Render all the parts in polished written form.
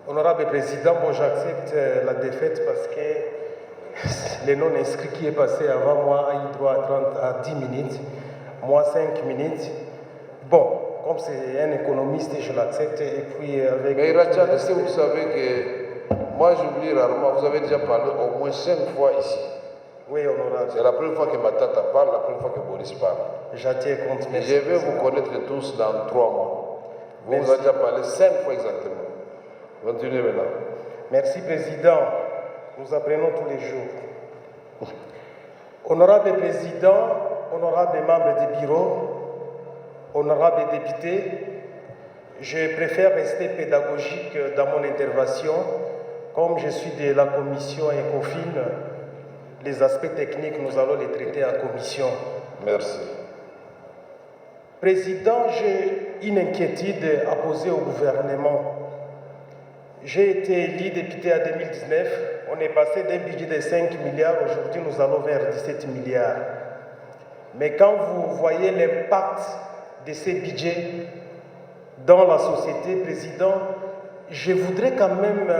Honorable Président, bon, j'accepte la défaite parce que le non-inscrit qui est passé avant moi a eu droit à 10 minutes, moi 5 minutes. Bon, comme c'est un économiste, je l'accepte et puis avec... Mais Iracha, est-ce que vous savez que moi j'oublie rarement, vous avez déjà parlé au moins 5 fois ici. Oui, honorable. C'est la première fois que Matata parle, la première fois que Boris parle. J'attire compte. Et je vais vous connaître tous dans 3 mois. Vous avez déjà parlé 5 fois exactement. Continuez maintenant. Merci, Président. Nous apprenons tous les jours. Honorable Président, honorable membre du bureau, honorable député, je préfère rester pédagogique dans mon intervention. Comme je suis de la commission ECOFIN, les aspects techniques, nous allons les traiter en commission. Merci. Président, j'ai une inquiétude à poser au gouvernement. J'ai été élu député en 2019. On est passé d'un budget de 5 milliards. Aujourd'hui, nous allons vers 17 milliards. Mais quand vous voyez l'impact de ces budgets dans la société, Président, je voudrais quand même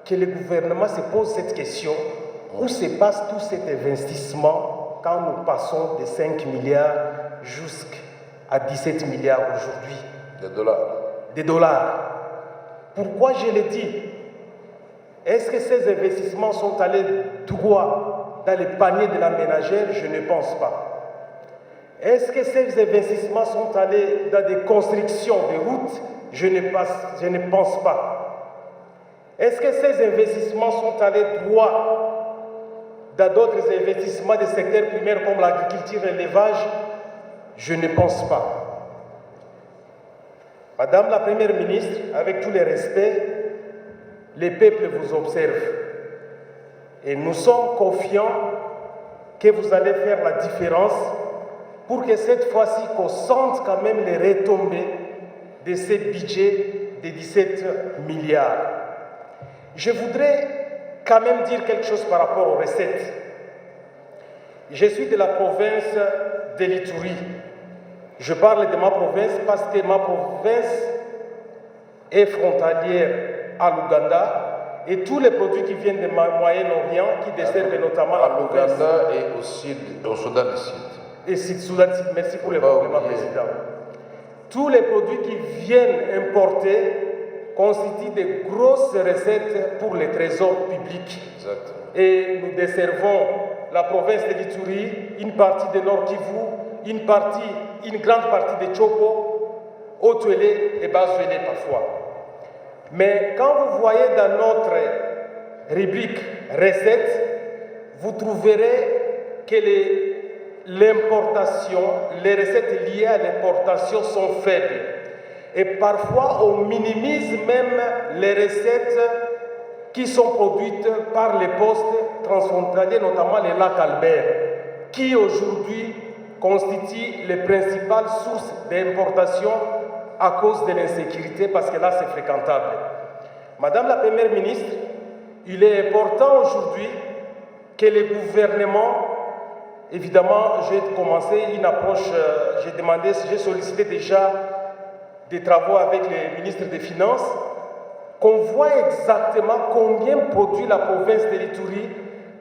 que le gouvernement se pose cette question. Où se passe tout cet investissement quand nous passons de 5 milliards jusqu'à 17 milliards aujourd'hui? Des dollars. Des dollars. Pourquoi je le dis? Est-ce que ces investissements sont allés droit dans le panier de la ménagère? Je ne pense pas. Est-ce que ces investissements sont allés dans des constructions de routes? Je ne pense pas. Est-ce que ces investissements sont allés droit dans d'autres investissements des secteurs primaires comme l'agriculture et l'élevage? Je ne pense pas. Madame la Première ministre, avec tous les respects, les peuples vous observent. Et nous sommes confiants que vous allez faire la différence pour que cette fois-ci, qu'on sente quand même les retombées de ce budget de 17 milliards. Je voudrais quand même dire quelque chose par rapport aux recettes. Je suis de la province de l'Ituri. Je parle de ma province parce que ma province est frontalière à l'Ouganda et tous les produits qui viennent du Moyen-Orient, qui desservent notamment à l'Ouganda et au Soudan du Sud. Et Soudan du Sud, merci pour le complément, Président. Tous les produits qui viennent importer constituent de grosses recettes pour les trésors publics. Exactement. Et nous desservons la province de l'Ituri, une partie de Nord Kivu, une grande partie de Chopo, Haut-Tuélé et Bas-Tuélé parfois. Mais quand vous voyez dans notre rubrique recettes, vous trouverez que l'importation, les recettes liées à l'importation sont faibles. Et parfois, on minimise même les recettes qui sont produites par les postes transfrontaliers, notamment les lacs Albert, qui aujourd'hui constituent les principales sources d'importation à cause de l'insécurité, parce que là, c'est fréquentable. Madame la Première ministre, il est important aujourd'hui que le gouvernement, évidemment, j'ai commencé une approche, j'ai sollicité déjà des travaux avec les ministres des Finances, qu'on voit exactement combien produit la province de l'Ituri,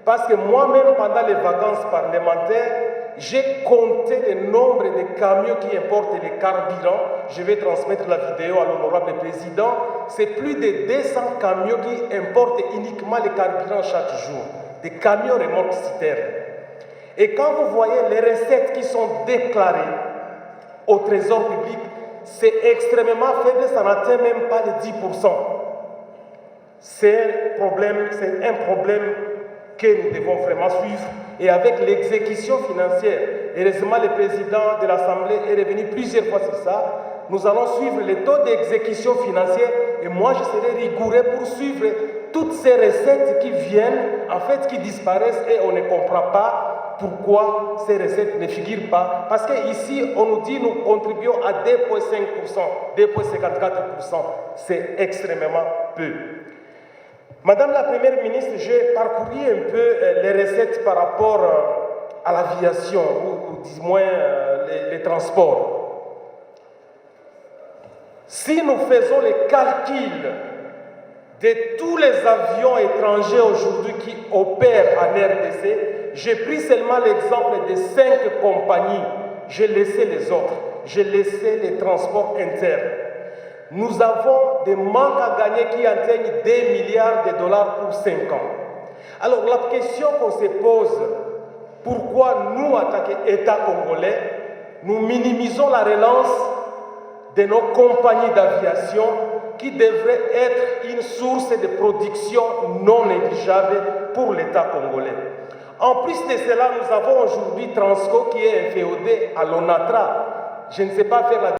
parce que moi-même, pendant les vacances parlementaires, j'ai compté le nombre de camions qui importent les carburants. Je vais transmettre la vidéo à l'honorable président. C'est plus de 200 camions qui importent uniquement les carburants chaque jour. Des camions remorques citernes. Et quand vous voyez les recettes qui sont déclarées au trésor public, c'est extrêmement faible, ça n'atteint même pas les 10%. C'est un problème que nous devons vraiment suivre. Et avec l'exécution financière, heureusement le président de l'Assemblée est revenu plusieurs fois sur ça, nous allons suivre les taux d'exécution financière et moi je serai rigoureux pour suivre toutes ces recettes qui viennent, en fait qui disparaissent et on ne comprend pas pourquoi ces recettes ne figurent pas. Parce qu'ici, on nous dit nous contribuons à 2,5%, 2,54%. C'est extrêmement peu. Madame la Première ministre, j'ai parcouru un peu les recettes par rapport à l'aviation, ou du moins les transports. Si nous faisons les calculs De tous les avions étrangers aujourd'hui qui opèrent en RDC, j'ai pris seulement l'exemple de 5 compagnies. J'ai laissé les autres. J'ai laissé les transports internes. Nous avons des manques à gagner qui atteignent des milliards de dollars pour 5 ans. Alors la question qu'on se pose, pourquoi nous, en tant qu'État congolais, nous minimisons la relance de nos compagnies d'aviation qui devrait être une source de production non négligeable pour l'État congolais. En plus de cela, nous avons aujourd'hui Transco qui est inféodé à l'ONATRA. Je ne sais pas faire la